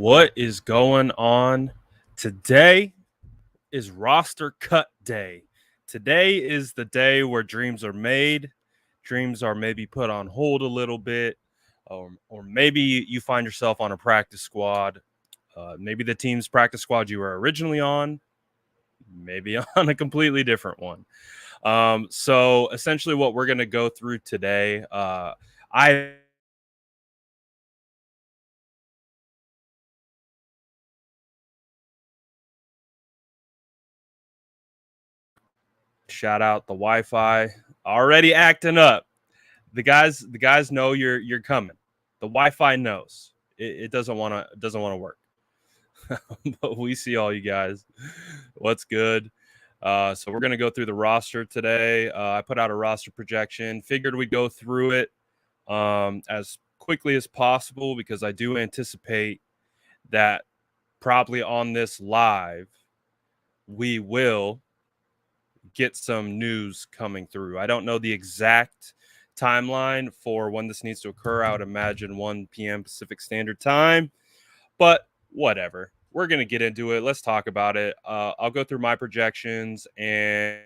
What is going on? Today is roster cut day. Today is the day where dreams are made. Dreams are maybe put on hold a little bit, or maybe you find yourself on a practice squad. Maybe the team's practice squad you were originally on, maybe on a completely different one. So essentially, what we're going to go through today, I shout out the Wi-Fi already acting up. The guys know you're coming. The Wi-Fi knows it doesn't want to work. But we see all you guys. What's good? So we're gonna go through the roster today. I put out a roster projection. Figured we'd go through it as quickly as possible because I do anticipate that probably on this live we will get some news coming through. I don't know the exact timeline for when this needs to occur. I would imagine 1 p.m. Pacific Standard Time, but whatever. We're going to get into it. Let's talk about it. I'll go through my projections and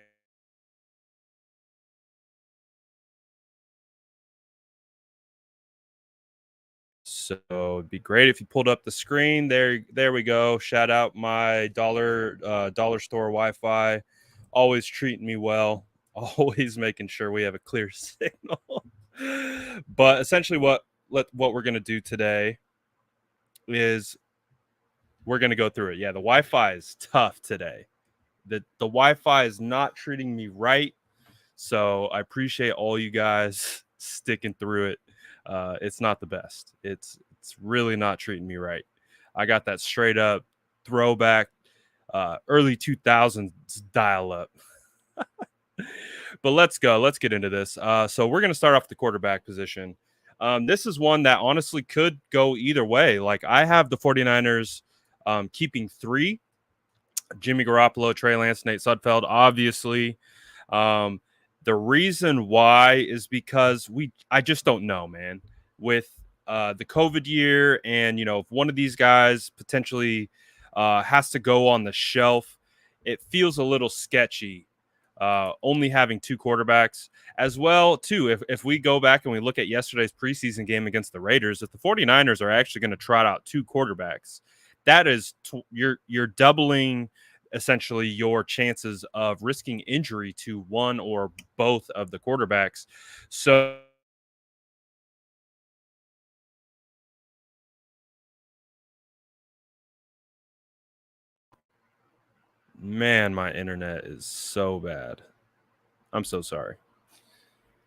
so it'd be great if you pulled up the screen. There we go. Shout out my dollar store Wi-Fi. Always treating me well. Always making sure we have a clear signal. But essentially, what we're gonna do today is we're gonna go through it. Yeah, the Wi-Fi is tough today. The Wi-Fi is not treating me right. So I appreciate all you guys sticking through it. It's not the best. It's really not treating me right. I got that straight up throwback early 2000s dial up. But let's go. Let's get into this. So we're going to start off the quarterback position. This is one that honestly could go either way. Like I have the 49ers keeping 3. Jimmy Garoppolo, Trey Lance, Nate Sudfeld. Obviously, the reason why is because I just don't know, man. With the COVID year, and if one of these guys potentially has to go on the shelf, it feels a little sketchy. Only having 2 quarterbacks as well, too. If we go back and we look at yesterday's preseason game against the Raiders, if the 49ers are actually going to trot out 2 quarterbacks, that is you're doubling essentially your chances of risking injury to one or both of the quarterbacks. So man, my internet is so bad. I'm so sorry.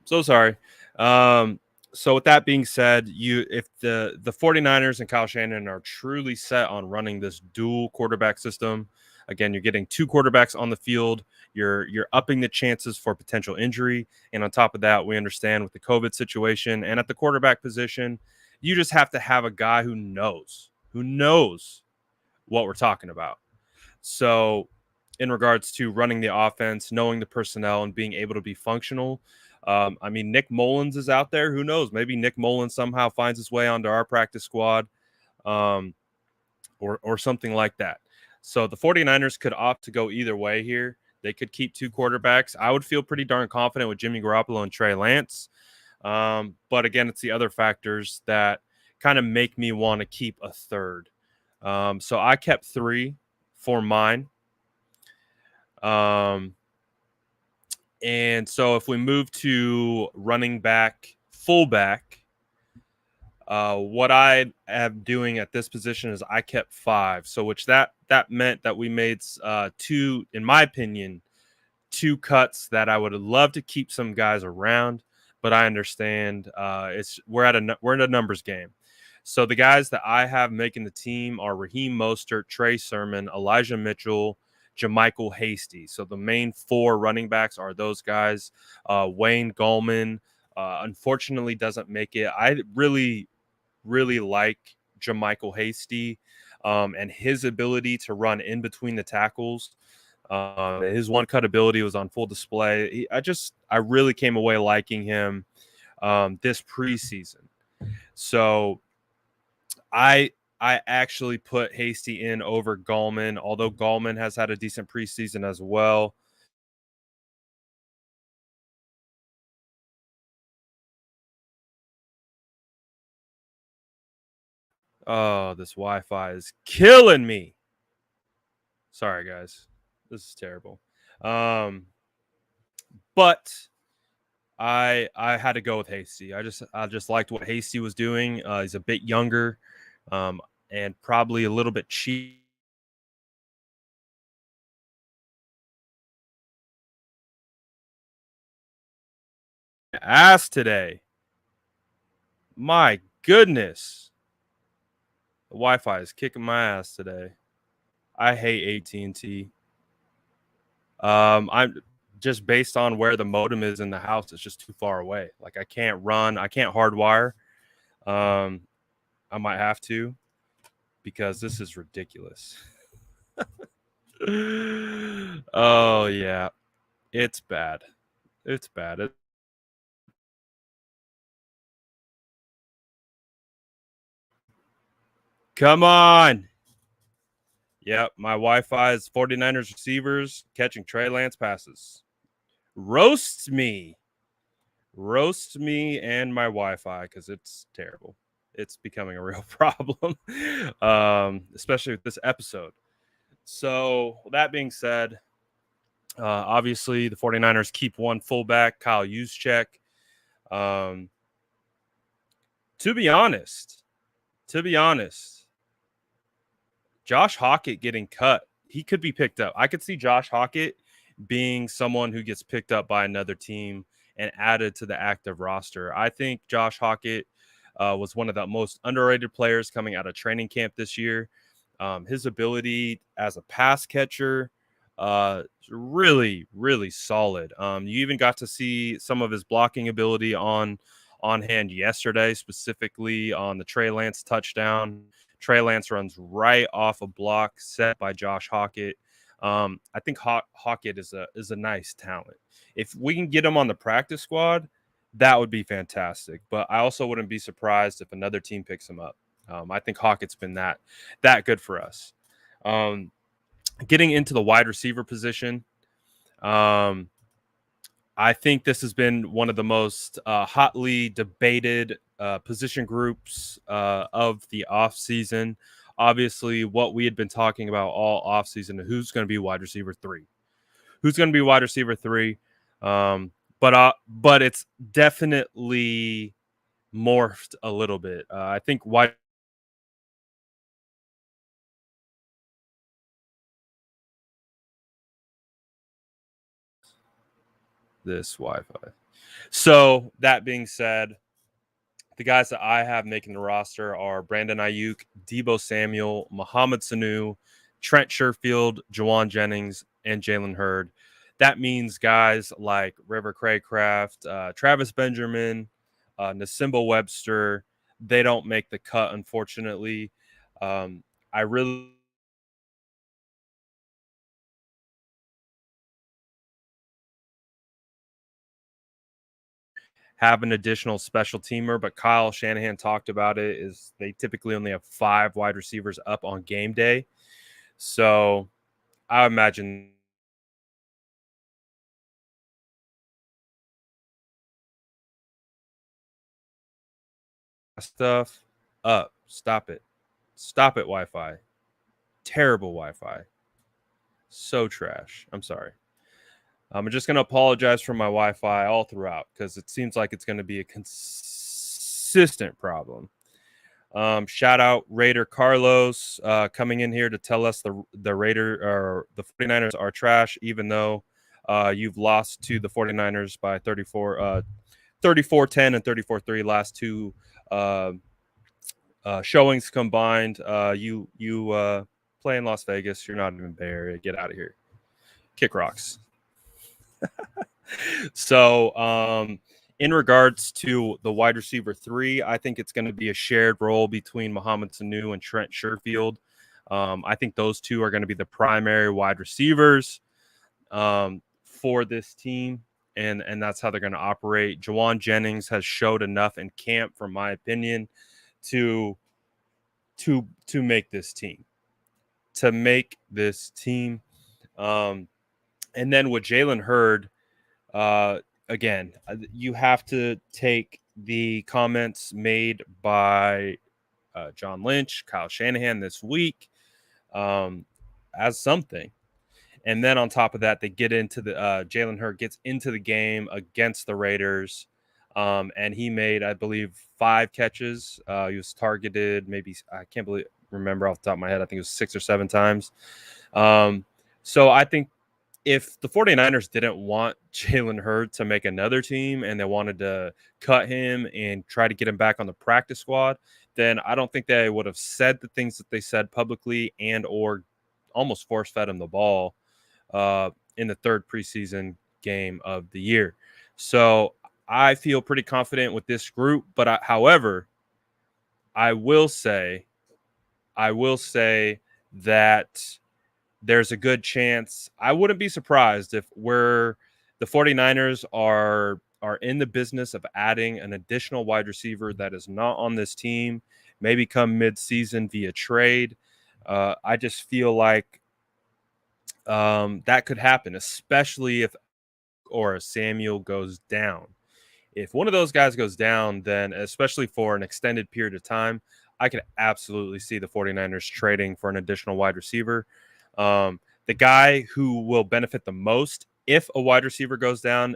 So sorry. So with that being said, if the 49ers and Kyle Shanahan are truly set on running this dual quarterback system, again, you're getting 2 quarterbacks on the field, you're upping the chances for potential injury, and on top of that, we understand with the COVID situation and at the quarterback position, you just have to have a guy who knows what we're talking about. So, in regards to running the offense, knowing the personnel, and being able to be functional, I mean, Nick Mullins is out there. Who knows? Maybe Nick Mullins somehow finds his way onto our practice squad, um, or something like that. So the 49ers could opt to go either way here. They could keep 2 quarterbacks. I would feel pretty darn confident with Jimmy Garoppolo and Trey Lance. But again, it's the other factors that kind of make me want to keep a third. So I kept 3 for mine. Um, and so if we move to running back, fullback, what I am doing at this position is I kept 5. So which that meant that we made 2, in my opinion, 2 cuts that I would love to keep some guys around, but I understand we're in a numbers game. So the guys that I have making the team are Raheem Mostert, Trey Sermon, Elijah Mitchell, JaMycal Hasty. So the main 4 running backs are those guys. Wayne Gallman, unfortunately, doesn't make it. I really like JaMycal Hasty and his ability to run in between the tackles. His one cut ability was on full display. I really came away liking him this preseason. So I I actually put Hasty in over Gallman, although Gallman has had a decent preseason as well. Oh, this Wi-Fi is killing me. Sorry, guys. This is terrible. But I had to go with Hasty. I just liked what Hasty was doing. He's a bit younger, um, and probably a little bit cheap. Ass today. My goodness, the Wi-Fi is kicking my ass today. I hate AT&T. I'm just based on where the modem is in the house. It's just too far away. Like I can't hardwire. Um, I might have to because this is ridiculous. Oh yeah, it's bad. It's bad. Come on. Yep, my Wi-Fi is 49ers receivers catching Trey Lance passes. Roast me. Roast me and my Wi-Fi because it's terrible. It's becoming a real problem, especially with this episode. So that being said, obviously the 49ers keep one fullback, Kyle Juszczyk. Um, to be honest, to be honest, Josh Hockett getting cut, he could be picked up. I could see Josh Hockett being someone who gets picked up by another team and added to the active roster. I think Josh Hockett was one of the most underrated players coming out of training camp this year. His ability as a pass catcher, really, really solid. You even got to see some of his blocking ability on hand yesterday, specifically on the Trey Lance touchdown. Trey Lance runs right off a block set by Josh Hockett. I think Hockett is a nice talent. If we can get him on the practice squad, that would be fantastic. But I also wouldn't be surprised if another team picks him up. I think Hockett's been that good for us. Um, Getting into the wide receiver position, um, I think this has been one of the most hotly debated position groups of the offseason. Obviously, what we had been talking about all offseason, who's going to be wide receiver three? Who's going to be wide receiver three? But it's definitely morphed a little bit. I think wide this Wi-Fi. So that being said, the guys that I have making the roster are Brandon Ayuk, Debo Samuel, Mohamed Sanu, Trent Sherfield, Jawan Jennings, and Jalen Hurd. That means guys like River Craycraft, Travis Benjamin, Nasimba Webster, they don't make the cut, unfortunately. I really have an additional special teamer, but Kyle Shanahan talked about it. Is they typically only have 5 wide receivers up on game day, so I imagine stuff up. Stop it. Stop it, Wi Fi. Terrible Wi Fi. So trash. I'm sorry. I'm just going to apologize for my Wi Fi all throughout because it seems like it's going to be a consistent problem. Shout out Raider Carlos coming in here to tell us the Raider or the 49ers are trash, even though you've lost to the 49ers by 34-10 and 34-3 last two uh, showings combined. You play in Las Vegas. You're not even Bay Area. Get out of here. Kick rocks. So, in regards to the wide receiver three, I think it's going to be a shared role between Mohamed Sanu and Trent Sherfield. I think those two are going to be the primary wide receivers for this team, and that's how they're going to operate. Jawan Jennings has showed enough in camp, from my opinion, to to make this team. To make this team. And then with Jalen Hurd, again, you have to take the comments made by John Lynch, Kyle Shanahan this week as something. And then on top of that, they get into the Jalen Hurd gets into the game against the Raiders. And he made, I believe, 5 catches. He was targeted maybe, I can't remember off the top of my head. I think it was 6 or 7 times. So I think if the 49ers didn't want Jalen Hurd to make another team and they wanted to cut him and try to get him back on the practice squad, then I don't think they would have said the things that they said publicly and or almost force-fed him the ball in the 3rd preseason game of the year. So I feel pretty confident with this group. But however, I will say that there's a good chance. I wouldn't be surprised if the 49ers are in the business of adding an additional wide receiver that is not on this team, maybe come mid-season via trade. I just feel like that could happen, especially if or Samuel goes down. If one of those guys goes down, then especially for an extended period of time, I could absolutely see the 49ers trading for an additional wide receiver. The guy who will benefit the most if a wide receiver goes down,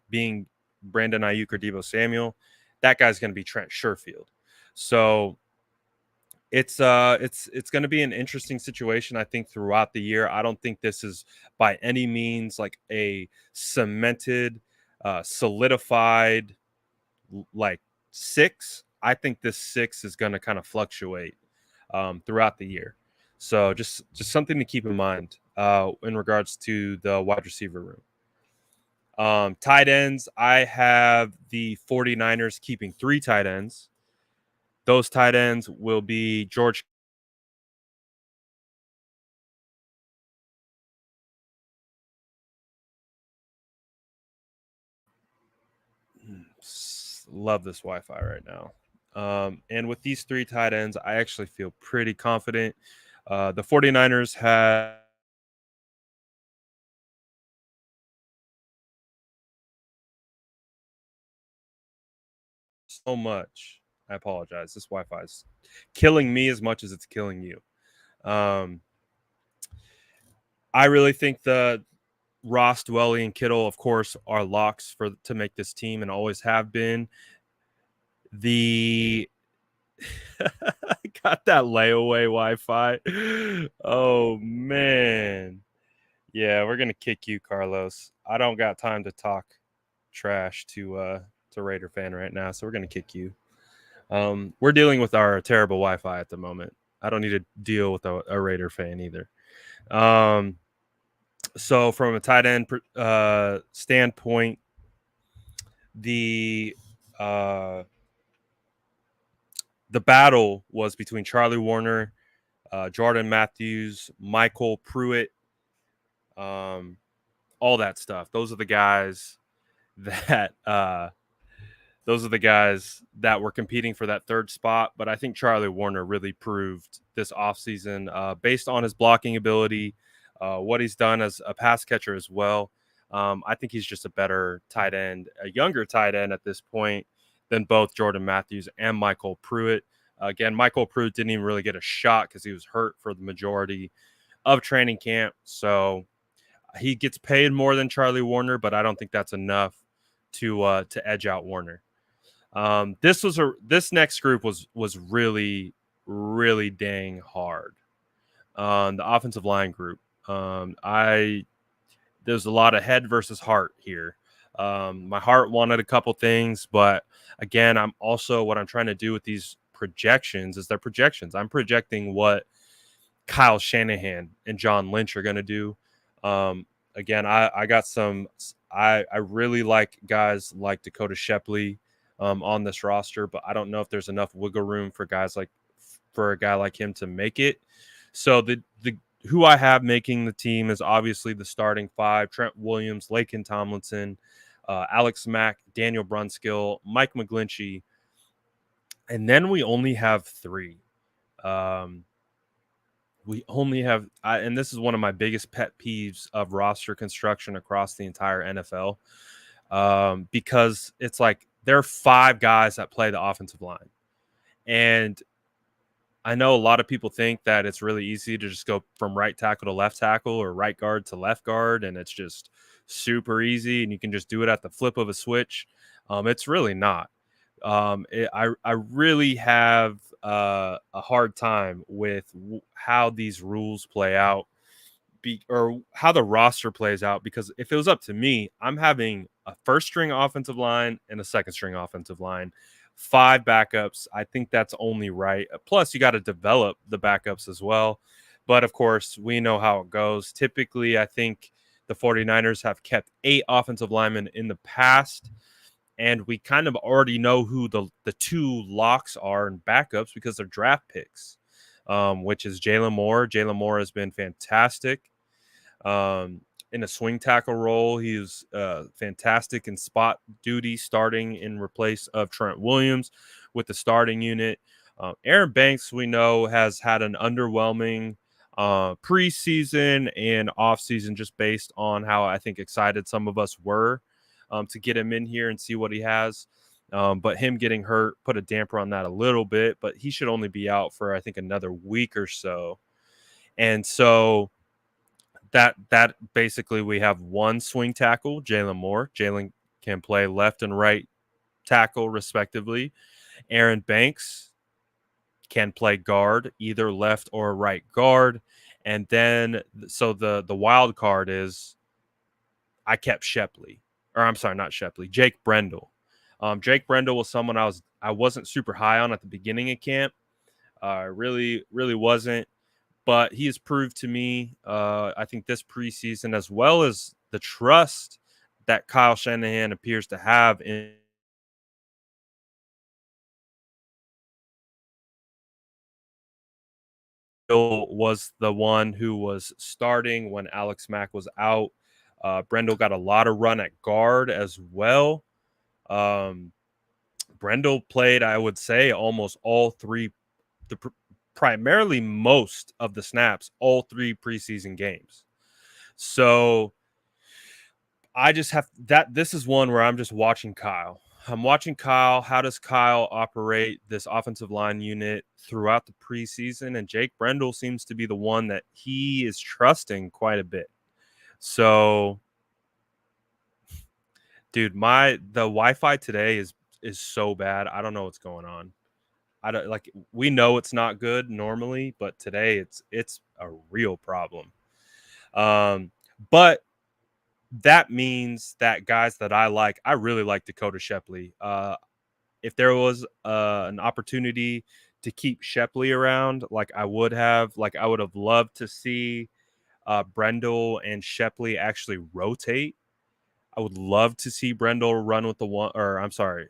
being Brandon Ayuk or Deebo Samuel, that guy's going to be Trent Sherfield. So it's going to be an interesting situation, I think, throughout the year. I don't think this is by any means like a cemented, solidified like 6. I think this 6 is going to kind of fluctuate throughout the year. So just something to keep in mind in regards to the wide receiver room. Tight ends, I have the 49ers keeping 3 tight ends. Those tight ends will be George love this Wi-Fi right now. And with these 3 tight ends, I actually feel pretty confident. The 49ers have so much. I apologize. This Wi-Fi is killing me as much as it's killing you. I really think the Ross, Dwelley, and Kittle, of course, are locks to make this team and always have been. The got that layaway Wi-Fi. Oh man. Yeah, we're gonna kick you, Carlos. I don't got time to talk trash to Raider fan right now, so we're gonna kick you. We're dealing with our terrible Wi-Fi at the moment. I don't need to deal with a Raider fan either. So from a tight end standpoint, the battle was between Charlie Warner, Jordan Matthews, Michael Pruitt, all that stuff. Those are the guys that were competing for that 3rd spot. But I think Charlie Warner really proved this offseason based on his blocking ability, what he's done as a pass catcher as well. I think he's just a better tight end, a younger tight end at this point than both Jordan Matthews and Michael Pruitt. Again, Michael Pruitt didn't even really get a shot because he was hurt for the majority of training camp. So he gets paid more than Charlie Warner, but I don't think that's enough to edge out Warner. This next group was really, really dang hard. The offensive line group. There's a lot of head versus heart here. My heart wanted a couple things, but again, what I'm trying to do with these projections is they're projections. I'm projecting what Kyle Shanahan and John Lynch are going to do. Again, I got some. I really like guys like Dakota Shepley on this roster, but I don't know if there's enough wiggle room for a guy like him to make it. So the who I have making the team is obviously the starting 5: Trent Williams, Laken Tomlinson, Alex Mack, Daniel Brunskill, Mike McGlinchey, and then we only have 3. Um, we only have, and this is one of my biggest pet peeves of roster construction across the entire NFL, because it's like there are 5 guys that play the offensive line. And I know a lot of people think that it's really easy to just go from right tackle to left tackle or right guard to left guard, and it's just super easy, and you can just do it at the flip of a switch. It's really not. I really have a hard time with how these rules play out, or how the roster plays out. Because if it was up to me, I'm having a first string offensive line and a second string offensive line, 5 backups. I think that's only right. Plus, you got to develop the backups as well. But of course, we know how it goes. Typically, I think the 49ers have kept 8 offensive linemen in the past. And we kind of already know who the 2 locks are and backups because they're draft picks, which is Jalen Moore. Jalen Moore has been fantastic in a swing tackle role. He's fantastic in spot duty, starting in replace of Trent Williams with the starting unit. Aaron Banks, we know, has had an underwhelming preseason and offseason, just based on how I think excited some of us were to get him in here and see what he has. But him getting hurt put a damper on that a little bit, but he should only be out for, I think, another week or so. And so that basically, we have one swing tackle, Jalen Moore. Jalen can play left and right tackle respectively. Aaron Banks can play guard, either left or right guard. And then so the wild card is I kept Shepley. Or I'm sorry, not Shepley, Jake Brendel. Jake Brendel was someone I wasn't super high on at the beginning of camp. Really wasn't. But he has proved to me, I think, this preseason, as well as the trust that Kyle Shanahan appears to have in, was the one who was starting when Alex Mack was out. Brendel got a lot of run at guard as well. Um, Brendel played, I would say, almost all 3, the primarily most of the snaps, all 3 preseason games. So I just have that. This is one where I'm just watching Kyle. I'm watching Kyle. How does Kyle operate this offensive line unit throughout the preseason? And Jake Brendel seems to be the one that he is trusting quite a bit. So, dude, the Wi-Fi today is so bad. I don't know what's going on. I don't like. We know it's not good normally, but today it's a real problem. Um, but that means that guys that I really like Dakota Shepley. If there was an opportunity to keep Shepley around, I would have. I would have loved to see Brendel and Shepley actually rotate. I would love to see Brendel run with the one, or I'm sorry,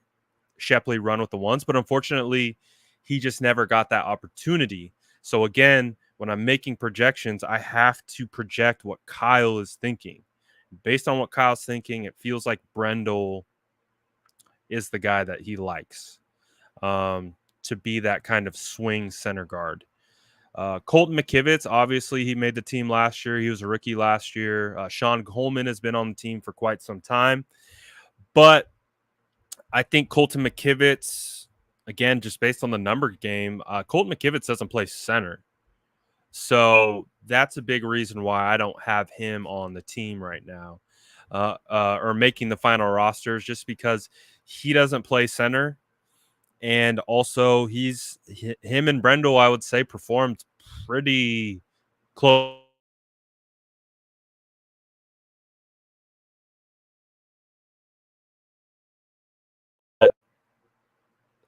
Shepley run with the ones, but unfortunately, he just never got that opportunity. So again, when I'm making projections, I have to project what Kyle is thinking. Based on what Kyle's thinking, it feels like Brendel is the guy that he likes to be that kind of swing center guard. Colton McKivitz, obviously, he made the team last year. He was a rookie last year. Sean Coleman has been on the team for quite some time. But I think Colton McKivitz, again, just based on the number game, Colton McKivitz doesn't play center. So that's a big reason why I don't have him on the team right now, or making the final rosters, just because he doesn't play center. And also, him and Brendel, I would say, performed pretty close.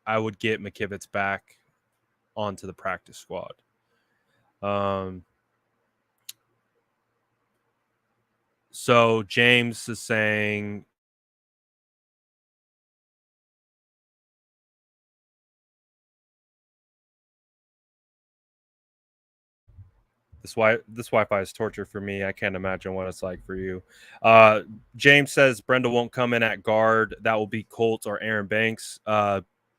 I would get McKivitz back onto the practice squad. Um, so James is saying this Wi-Fi is torture for me. I can't imagine what it's like for you. James says Brendel won't come in at guard. That will be Colts or Aaron Banks.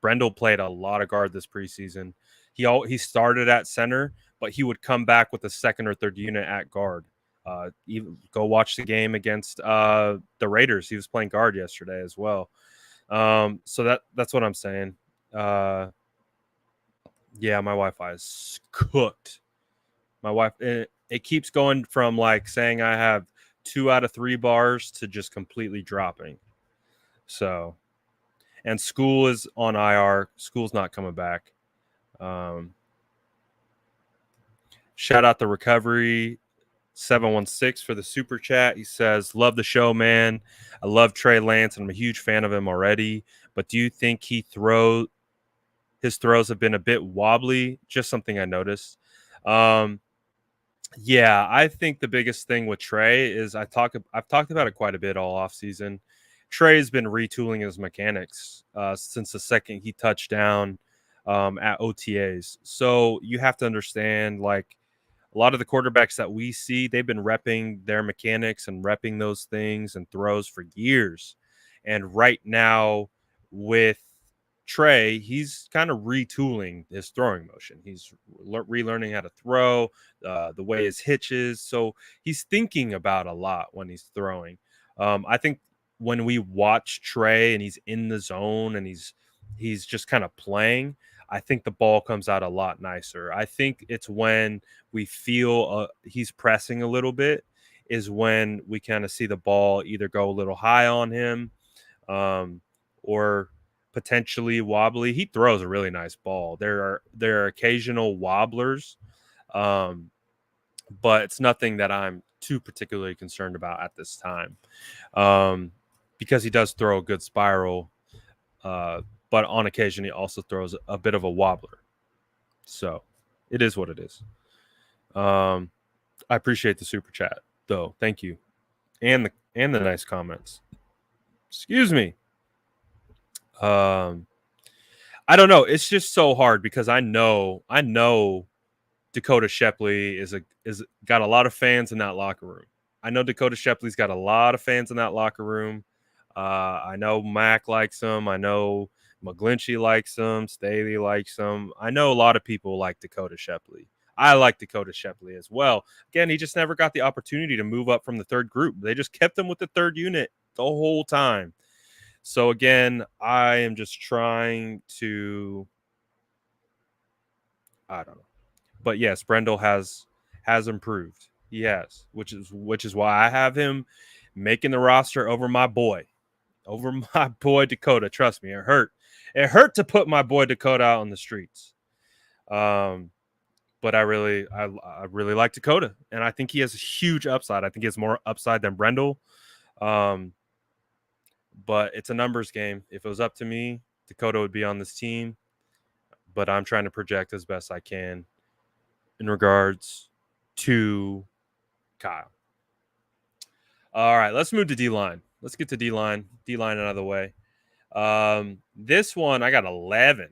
Brendel played a lot of guard this preseason. He started at center, but he would come back with a second or third unit at guard. Even go watch the game against the Raiders. He was playing guard yesterday as well. So that's what I'm saying. Yeah, my Wi-Fi is cooked. My wife, it keeps going from like saying I have 2 out of 3 bars to just completely dropping. So, and school is on IR. School's not coming back. Shout out the Recovery 716 for the super chat. He says, "Love the show, man. I love Trey Lance, and I'm a huge fan of him already. But do you think his throws have been a bit wobbly? Just something I noticed." Yeah, I think the biggest thing with Trey is I've talked about it quite a bit all offseason. Trey's been retooling his mechanics since the second he touched down at OTAs. So you have to understand, like, a lot of the quarterbacks that we see, they've been repping their mechanics and repping those things and throws for years. And right now, with Trey, he's kind of retooling his throwing motion. He's relearning how to throw, the way his hitches. So he's thinking about a lot when he's throwing. I think when we watch Trey and he's in the zone and he's just kind of playing, I think the ball comes out a lot nicer. I think it's when we feel he's pressing a little bit is when we kind of see the ball either go a little high on him or potentially wobbly. He throws a really nice ball. There are occasional wobblers, but it's nothing that I'm too particularly concerned about at this time, because he does throw a good spiral, but on occasion he also throws a bit of a wobbler. So it is what it is. I appreciate the super chat, though. Thank you, and the nice comments. Excuse me. I don't know. It's just so hard because I know Dakota Shepley is got a lot of fans in that locker room. I know Dakota Shepley's got a lot of fans in that locker room. I know Mac likes him. I know McGlinchey likes him. Staley likes him. I know a lot of people like Dakota Shepley. I like Dakota Shepley as well. Again, he just never got the opportunity to move up from the third group. They just kept him with the third unit the whole time. So again, I am just trying to, I don't know. But yes, Brendel has improved. He has, which is why I have him making the roster over my boy Dakota. Trust me, it hurt. It hurt to put my boy Dakota out on the streets. But I really like Dakota, and I think he has a huge upside. I think he has more upside than Brendel. But it's a numbers game. If it was up to me, Dakota would be on this team. But I'm trying to project as best I can in regards to Kyle. All right, let's move to D-line. Let's get to D-line. D-line out of the way. This one, I got 11.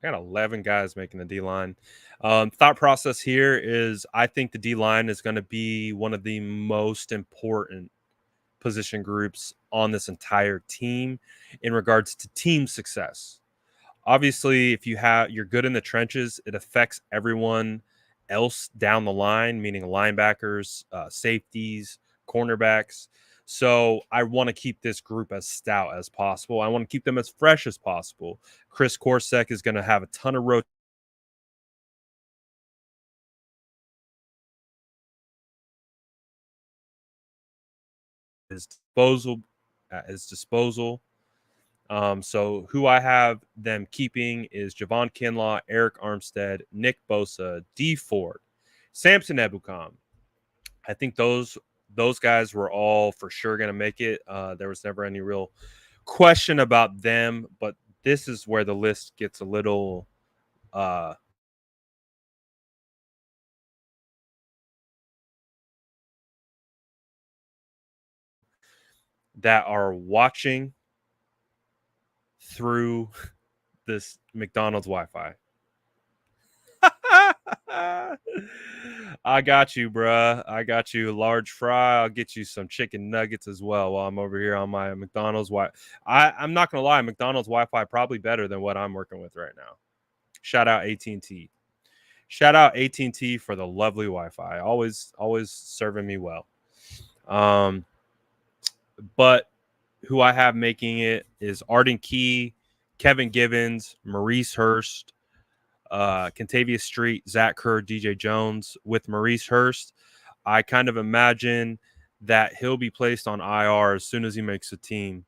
I got 11 guys making the D-line. Thought process here is I think the D-line is going to be one of the most important position groups on this entire team in regards to team success. Obviously, if you're good in the trenches, it affects everyone else down the line, meaning linebackers, safeties, cornerbacks. So I want to keep this group as stout as possible. I want to keep them as fresh as possible. Chris Korsek is going to have a ton of at his disposal. So who I have them keeping is Javon Kinlaw, Eric Armstead, Nick Bosa, D Ford, Samson Ebukam. I think those guys were all for sure going to make it. There was never any real question about them, but this is where the list gets a little that are watching through this McDonald's Wi-Fi. I got you, bruh. I got you a large fry. I'll get you some chicken nuggets as well while I'm over here on my McDonald's Wi. I'm not gonna lie, McDonald's Wi-Fi probably better than what I'm working with right now. Shout out AT&T. Shout out AT&T for the lovely Wi-Fi. Always serving me well. But who I have making it is Arden Key, Kevin Givens, Maurice Hurst, Contavious Street, Zach Kerr, DJ Jones. With Maurice Hurst, I kind of imagine that he'll be placed on IR as soon as he makes the team.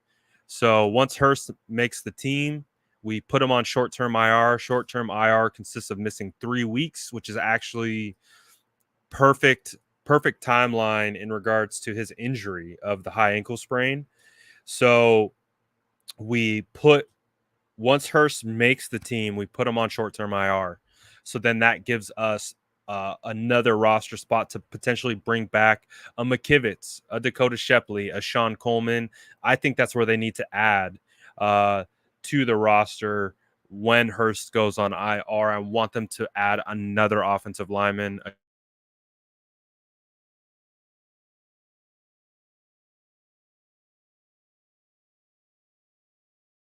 So once Hurst makes the team, we put him on short-term IR. Short-term IR consists of missing 3 weeks, which is actually perfect timeline in regards to his injury of the high ankle sprain. So we put once Hurst makes the team, we put him on short-term IR. So then that gives us another roster spot to potentially bring back a McKivitz, a Dakota Shepley, a Sean Coleman. I think that's where they need to add to the roster when Hurst goes on IR. I want them to add another offensive lineman.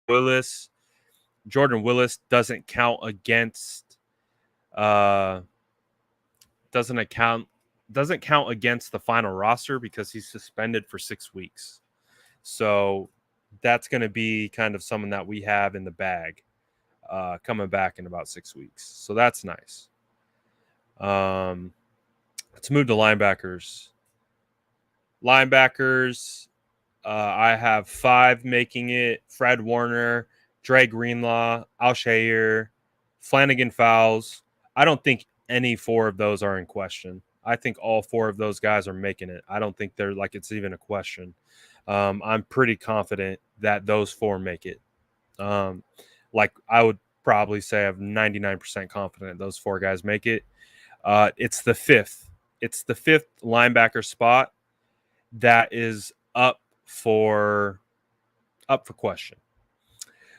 Jordan Willis doesn't count against doesn't count against the final roster because he's suspended for 6 weeks. So that's going to be kind of someone that we have in the bag coming back in about 6 weeks. So that's nice. Let's move to linebackers. I have 5 making it: Fred Warner, Dre Greenlaw, Al-Shaair, Flanagan Fowles. I don't think any 4 of those are in question. I think all 4 of those guys are making it. I don't think they're like it's even a question. I'm pretty confident that those 4 make it. Like I would probably say I'm 99% confident those 4 guys make it. It's the 5th. It's the 5th linebacker spot that is up for question.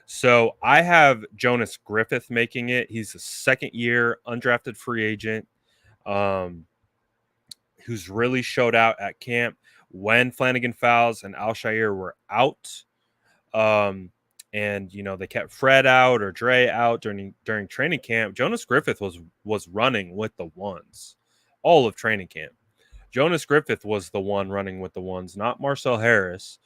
So I have Jonas Griffith making it. He's a second-year undrafted free agent who's really showed out at camp when Flanagan Fowles and Al-Shaair were out. And they kept Fred out or Dre out during training camp. Jonas Griffith was running with the ones all of training camp. Jonas Griffith was the one running with the ones, not Marcel Harris.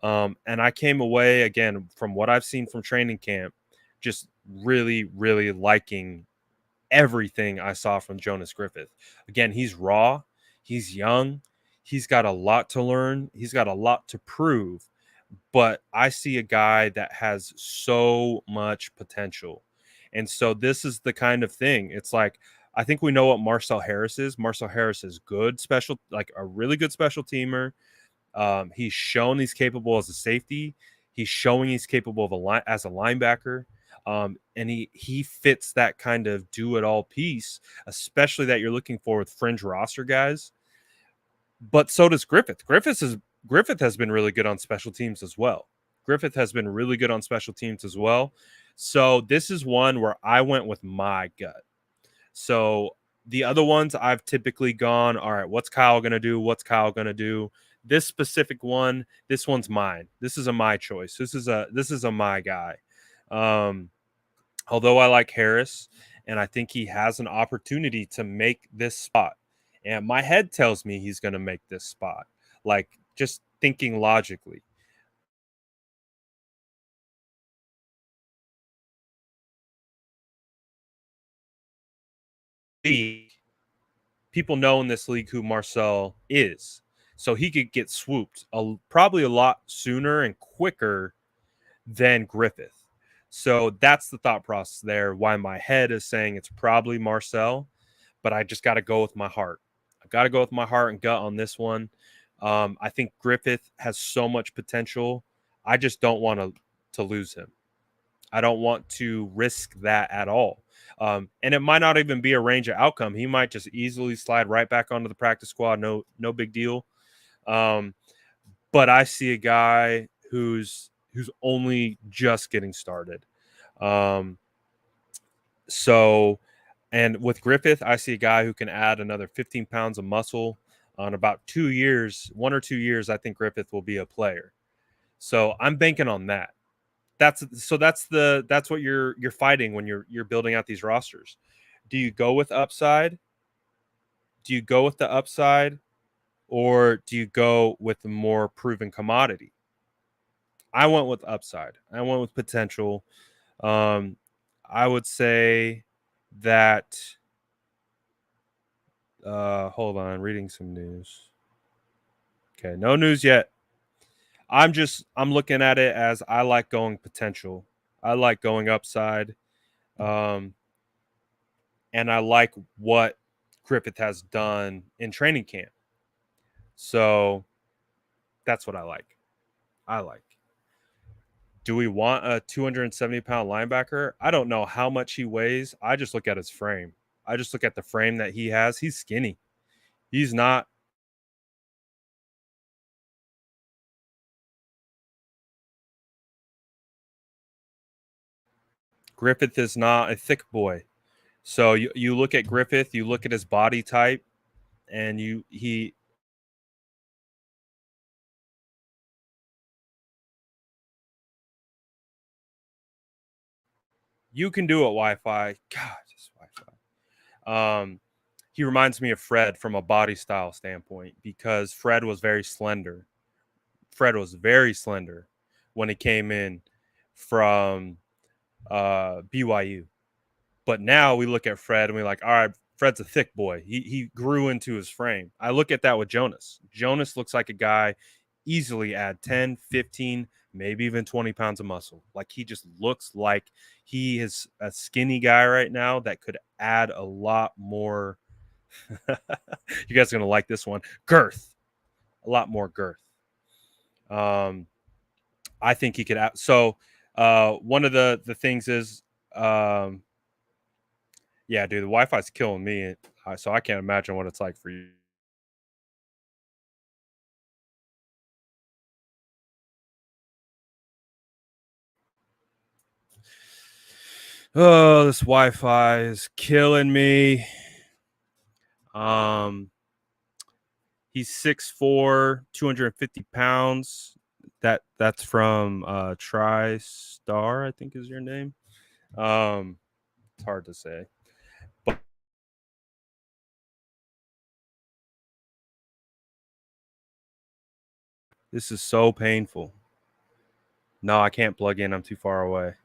And I came away, again, from what I've seen from training camp, just really, really liking everything I saw from Jonas Griffith. Again, he's raw. He's young. He's got a lot to learn. He's got a lot to prove. But I see a guy that has so much potential. And so this is the kind of thing. It's like, I think we know what Marcel Harris is. Marcel Harris is good, like a really good special teamer. He's shown he's capable as a safety. He's showing he's capable of as a linebacker. And he fits that kind of do-it-all piece, especially that you're looking for with fringe roster guys. But so does Griffith. Griffith has been really good on special teams as well. So this is one where I went with my gut. So the other ones I've typically gone, all right, what's Kyle going to do? This specific one, this one's mine. This is a my choice. This is a my guy. Although I like Harris and I think he has an opportunity to make this spot. And my head tells me he's going to make this spot. Like just thinking logically. People know in this league who Marcel is. So he could get swooped probably a lot sooner and quicker than Griffith. So that's the thought process there, why my head is saying it's probably Marcel, but I just got to go with my heart. I got to go with my heart and gut on this one. I think Griffith has so much potential. I just don't want to lose him. I don't want to risk that at all. And it might not even be a range of outcome. He might just easily slide right back onto the practice squad. No big deal. But I see a guy who's only just getting started. And with Griffith, I see a guy who can add another 15 pounds of muscle on about 2 years, 1 or 2 years. I think Griffith will be a player. So I'm banking on that. That's what you're fighting when you're building out these rosters. Do you go with upside? Do you go with the upside, or do you go with the more proven commodity? I went with upside. I went with potential. Um, I would say that. Hold on, reading some news. Okay, no news yet. I'm looking at it as I like going potential. I like going upside. Um, and I like what Griffith has done in training camp. So that's what I like. I like. Do we want a 270-pound linebacker? I don't know how much he weighs. I just look at his frame. I just look at the frame that he has. He's skinny. He's not. Griffith is not a thick boy. So you look at Griffith, you look at his body type, and you can do it Wi-Fi. God, just Wi-Fi. He reminds me of Fred from a body style standpoint because Fred was very slender. Fred was very slender when he came in from BYU. But now we look at Fred and we're like, all right, Fred's a thick boy. He grew into his frame. I look at that with Jonas. Jonas looks like a guy easily add 10, 15, maybe even 20 pounds of muscle. Like he just looks like he is a skinny guy right now that could add a lot more. You guys are going to like this one. Girth. A lot more girth. I think he could. So one of the things is, yeah, dude, the Wi-Fi is killing me, so I can't imagine what it's like for you. Oh, this Wi-Fi is killing me. Um, he's 6'4", 250 pounds. That's from TriStar, I think is your name. It's hard to say. But this is so painful. No, I can't plug in. I'm too far away.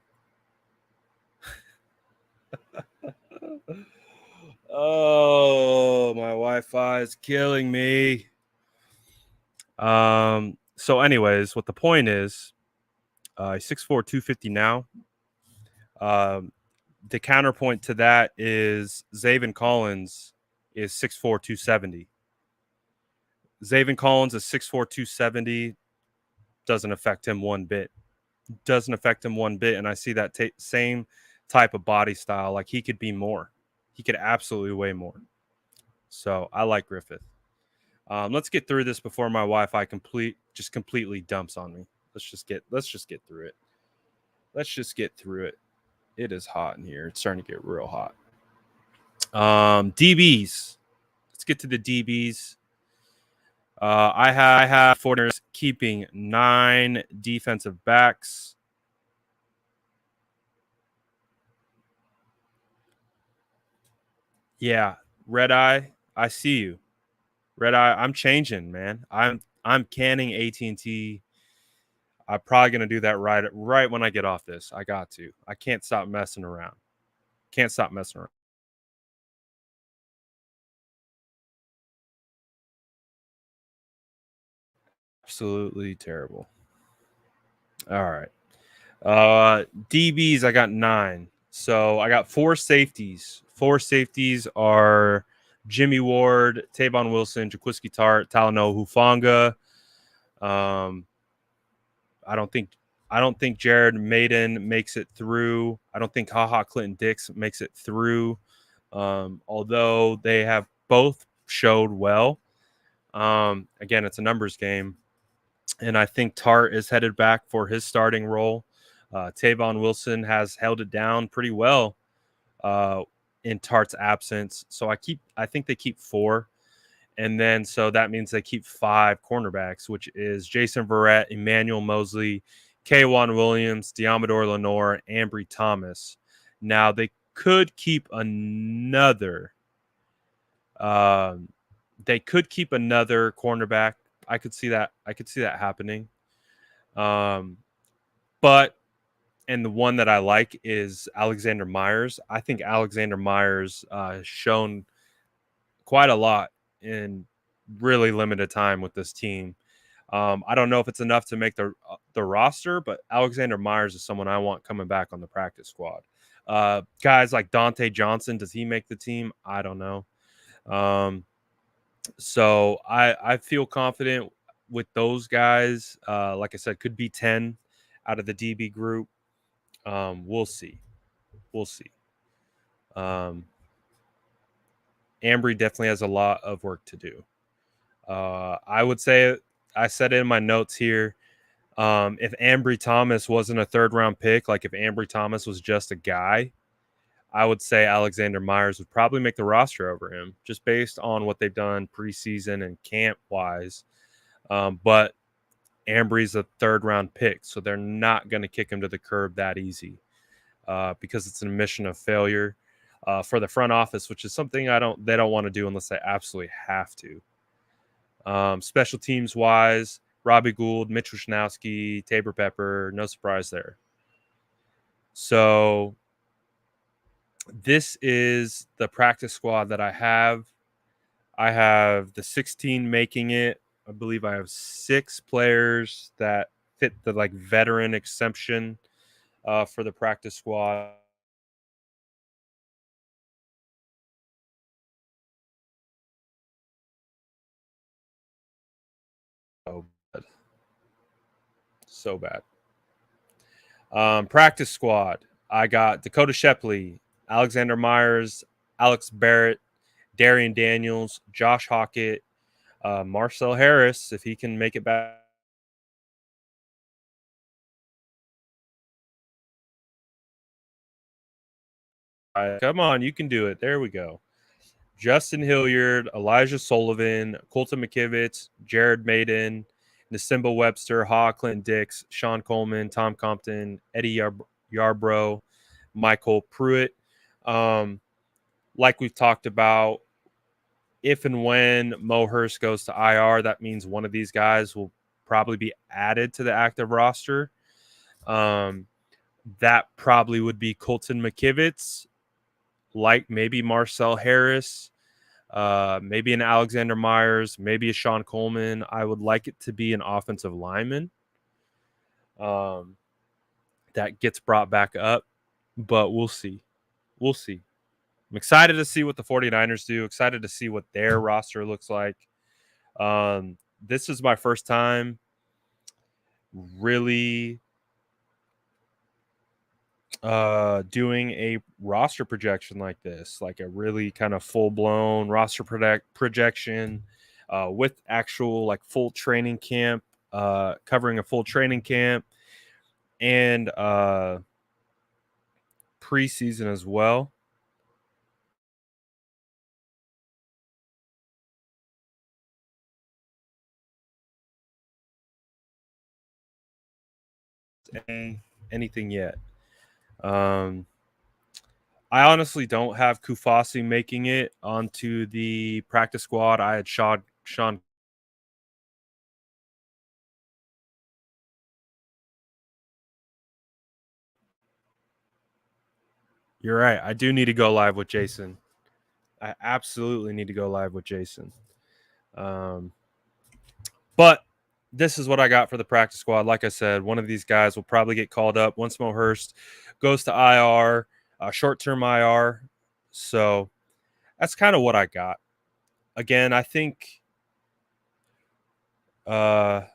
Oh, my Wi-Fi is killing me. So anyways, what the point is, 6'4", 250 now. The counterpoint to that is Zaven Collins is 6'4", 270. Zaven Collins is 6'4", 270. Doesn't affect him one bit. Doesn't affect him one bit. And I see that same type of body style. Like he could be more. He could absolutely weigh more. So I like Griffith. Let's get through this before my Wi-Fi completely dumps on me. Let's just get through it. Let's just get through it. It is hot in here. It's starting to get real hot. DBs. Let's get to the DBs. I have 49ers keeping 9 defensive backs. Yeah, Red Eye, I see you. Red Eye, I'm changing, man. I'm canning AT&T. I'm probably gonna do that right when I get off this. I got to. I can't stop messing around. Can't stop messing around. Absolutely terrible. All right. DBs, I got 9. So I got 4 safeties. 4 safeties are Jimmy Ward, Tavon Wilson, Jaquiski Tart, Talanoa Hufanga. Um, I don't think Jared Maiden makes it through. I don't think HaHa Clinton Dix makes it through. Although they have both showed well. Again, it's a numbers game. And I think Tart is headed back for his starting role. Tavon Wilson has held it down pretty well in Tart's absence. So I think they keep 4. And then so that means they keep 5 cornerbacks, which is Jason Verrett, Emmanuel Mosley, K'Wan Williams, Diamador Lenore, Ambry Thomas. Now they could keep another. They could keep another cornerback. I could see that. I could see that happening. But and the one that I like is Alexander Myers. I think Alexander Myers has shown quite a lot in really limited time with this team. I don't know if it's enough to make the roster, but Alexander Myers is someone I want coming back on the practice squad. Guys like Dante Johnson, does he make the team? I don't know. So I feel confident with those guys. Like I said, could be 10 out of the DB group. We'll see. We'll see. Ambry definitely has a lot of work to do. I would say, I said it in my notes here, if Ambry Thomas wasn't a third round pick, like if Ambry Thomas was just a guy, I would say Alexander Myers would probably make the roster over him, just based on what they've done preseason and camp wise. But Ambry's a third round pick, so they're not going to kick him to the curb that easy because it's an admission of failure for the front office, which is something they don't want to do unless they absolutely have to. Special teams wise, Robbie Gould, Mitch Wishnowsky, Tabor Pepper, no surprise there. So this is the practice squad that I have. I have the 16 making it. I believe I have 6 players that fit the like veteran exemption for the practice squad. Oh, bad. So bad. Practice squad. I got Dakota Shepley, Alexander Myers, Alex Barrett, Darian Daniels, Josh Hockett, Marcel Harris, if he can make it back. Come on, you can do it. There we go. Justin Hilliard, Elijah Sullivan, Colton McKivitz, Jared Maiden, Nasimba Webster, Clint Dix, Sean Coleman, Tom Compton, Eddie Yarbrough, Michael Pruitt. Like we've talked about, if and when Mo Hurst goes to IR, that means one of these guys will probably be added to the active roster. That probably would be Colton McKivitz, like maybe Marcel Harris, maybe an Alexander Myers, maybe a Sean Coleman. I would like it to be an offensive lineman that gets brought back up, but we'll see. We'll see. I'm excited to see what the 49ers do, excited to see what their roster looks like. This is my first time really doing a roster projection like this, like a really kind of full-blown roster projection with actual like full training camp, covering a full training camp and preseason as well. Anything yet. I honestly don't have Kufasi making it onto the practice squad. I had Sean. You're right. I do need to go live with Jason. I absolutely need to go live with Jason. But this is what I got for the practice squad. Like I said, one of these guys will probably get called up once Mo Hurst goes to IR, short-term IR. So that's kind of what I got. Again, I think Wi-Fi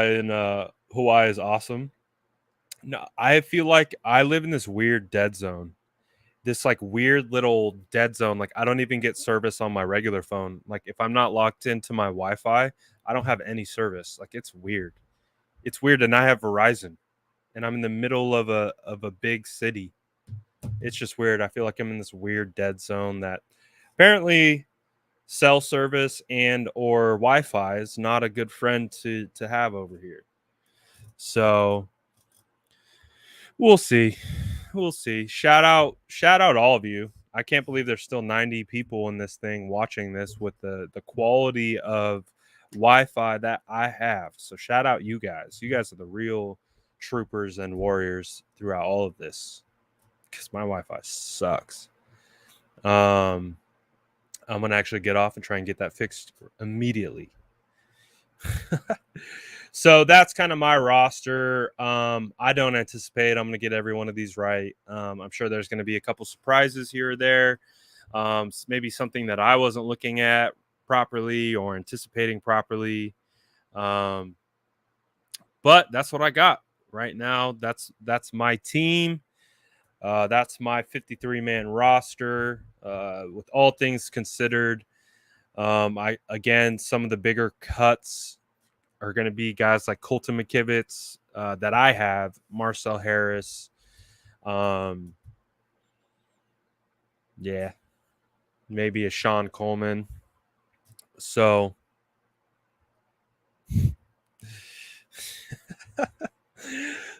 in Hawaii is awesome. No, I feel like I live in this weird dead zone. This like weird little dead zone. Like I don't even get service on my regular phone. Like if I'm not locked into my Wi-Fi, I don't have any service. Like it's weird. It's weird, and I have Verizon, and I'm in the middle of a big city. It's just weird. I feel like I'm in this weird dead zone that apparently cell service and or Wi-Fi is not a good friend to have over here. So we'll see. We'll see. Shout out all of you. I can't believe there's still 90 people in this thing watching this with the quality of Wi-Fi that I have. So shout out you guys. You guys are the real troopers and warriors throughout all of this, because my Wi-Fi sucks. I'm gonna actually get off and try and get that fixed immediately. So that's kind of my roster. I don't anticipate I'm going to get every one of these right. I'm sure there's going to be a couple surprises here or there. Maybe something that I wasn't looking at properly or anticipating properly. But that's what I got right now. That's my team. That's my 53-man roster. With all things considered, I again, some of the bigger cuts are going to be guys like Colton McKivitz that I have, Marcel Harris. Yeah, maybe a Sean Coleman. So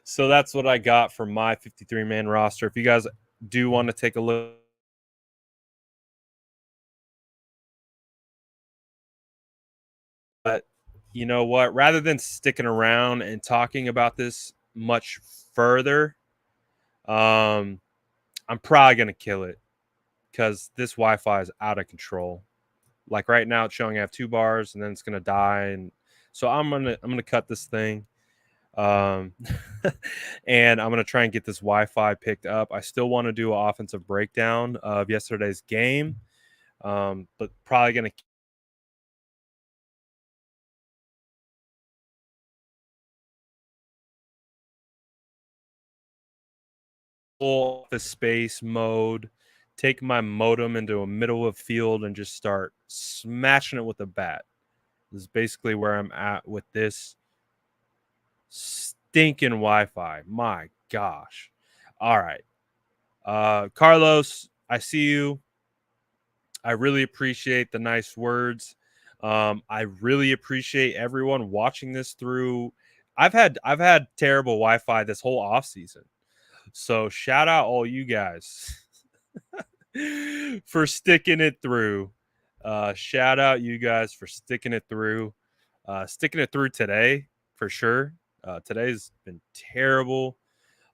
so that's what I got for my 53-man roster. If you guys do want to take a look, but you know what? Rather than sticking around and talking about this much further, I'm probably gonna kill it because this Wi-Fi is out of control. Like right now, it's showing I have 2 bars, and then it's gonna die, and so I'm gonna cut this thing, um, and I'm gonna try and get this Wi-Fi picked up. I still want to do an offensive breakdown of yesterday's game, but probably gonna pull the space mode, take my modem into a middle of field, and just start smashing it with a bat. This is basically where I'm at with this stinking Wi-Fi. My gosh. All right. Carlos, I see you. I really appreciate the nice words. I really appreciate everyone watching this through. I've had terrible Wi-Fi this whole off season. So shout out all you guys for sticking it through. Shout out you guys for sticking it through. Sticking it through today for sure. Today's been terrible.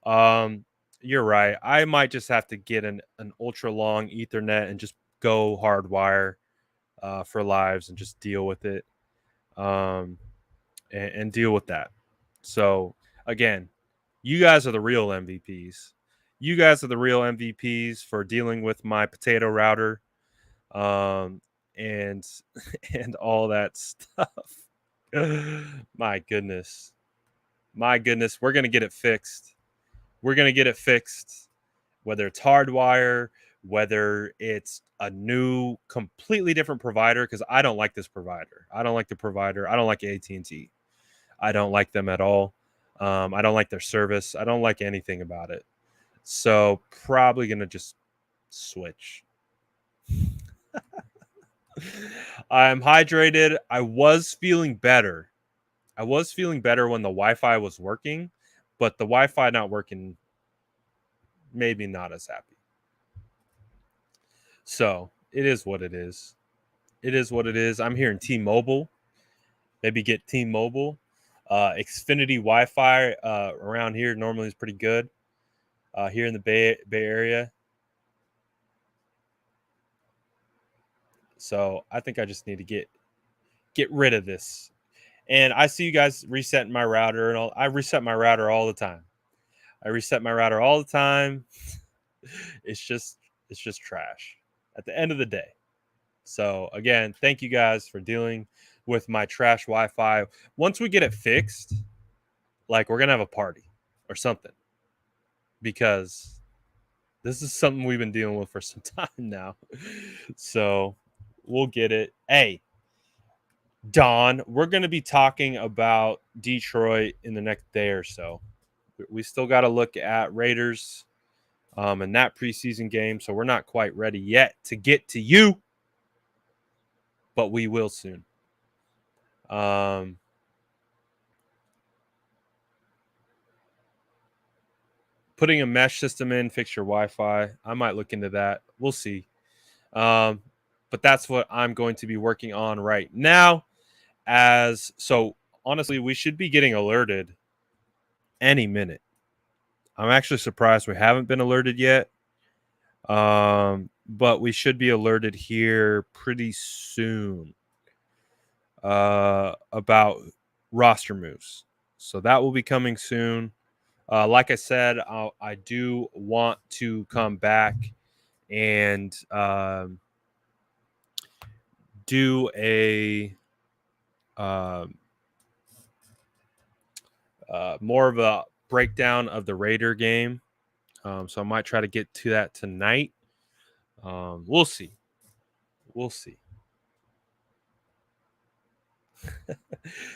Um, you're right. I might just have to get an ultra long Ethernet and just go hardwire for lives and just deal with it, um, and deal with that. So again, you guys are the real MVPs. You guys are the real MVPs for dealing with my potato router, um, and and all that stuff. My goodness, my goodness, we're gonna get it fixed. We're gonna get it fixed. Whether it's hardwire, whether it's a new, completely different provider, because I don't like this provider. I don't like the provider. I don't like AT&T. I don't like them at all. I don't like their service. I don't like anything about it. So probably gonna just switch. I'm hydrated. I was feeling better. I was feeling better when the Wi-Fi was working, but the Wi-Fi not working made me not as happy. So it is what it is. It is what it is. I'm here in T-Mobile. Maybe get T-Mobile. Xfinity Wi-Fi around here normally is pretty good. Here in the Bay Area. So I think I just need to get rid of this. And I see you guys resetting my router, and I reset my router all the time. I reset my router all the time. It's just trash at the end of the day. So again, thank you guys for dealing with my trash Wi-Fi. Once we get it fixed, like we're gonna have a party or something, because this is something we've been dealing with for some time now. So we'll get it. Hey, Don, we're gonna be talking about Detroit in the next day or so. We still got to look at Raiders in that preseason game, so we're not quite ready yet to get to you. but we will soon. Putting a mesh system in, fix your Wi-Fi. I might look into that. We'll see. But that's what I'm going to be working on right now. So honestly, we should be getting alerted any minute. I'm actually surprised we haven't been alerted yet. But we should be alerted here pretty soon about roster moves. So that will be coming soon. Like I said, I do want to come back and do a more of a breakdown of the Raider game. So I might try to get to that tonight. We'll see. We'll see.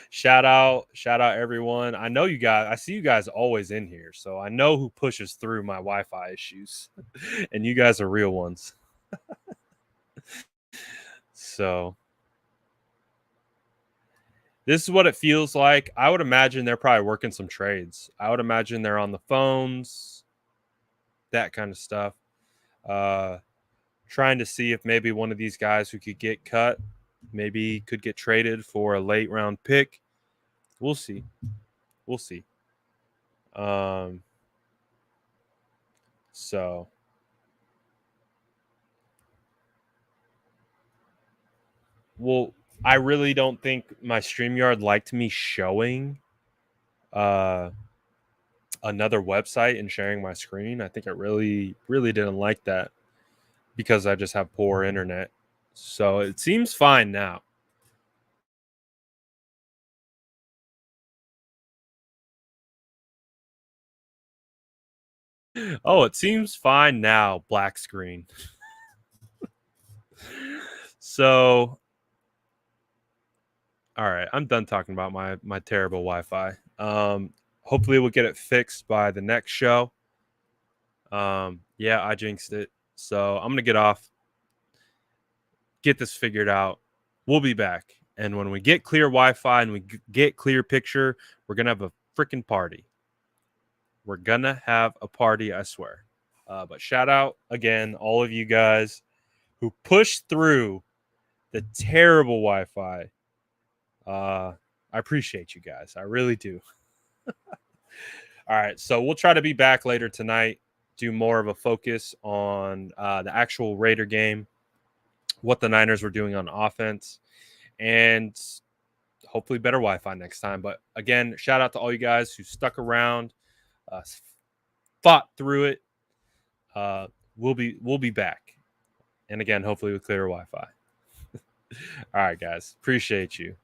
shout out everyone. I know you guys, I see you guys always in here, so I know who pushes through my Wi-Fi issues. And you guys are real ones. So this is what it feels like. I would imagine they're probably working some trades. I would imagine they're on the phones, that kind of stuff. Trying to see if maybe one of these guys who could get cut maybe could get traded for a late round pick. We'll see. We'll see. So well, I really don't think my StreamYard liked me showing another website and sharing my screen. I think it really didn't like that because I just have poor internet. So it seems fine now. Oh, it seems fine now, black screen. So all right, I'm done talking about my terrible Wi-Fi. Hopefully we'll get it fixed by the next show. Yeah, I jinxed it. So I'm gonna get off, get this figured out. We'll be back. And when we get clear Wi-Fi and we get clear picture, we're gonna have a freaking party. We're gonna have a party, I swear. But shout out again, all of you guys who pushed through the terrible Wi-Fi. I appreciate you guys. I really do. All right, so we'll try to be back later tonight, do more of a focus on the actual Raider game, what the Niners were doing on offense, and hopefully better Wi-Fi next time. But again, shout out to all you guys who stuck around, fought through it. We'll be back, and again, hopefully with clearer Wi-Fi. All right, guys, appreciate you.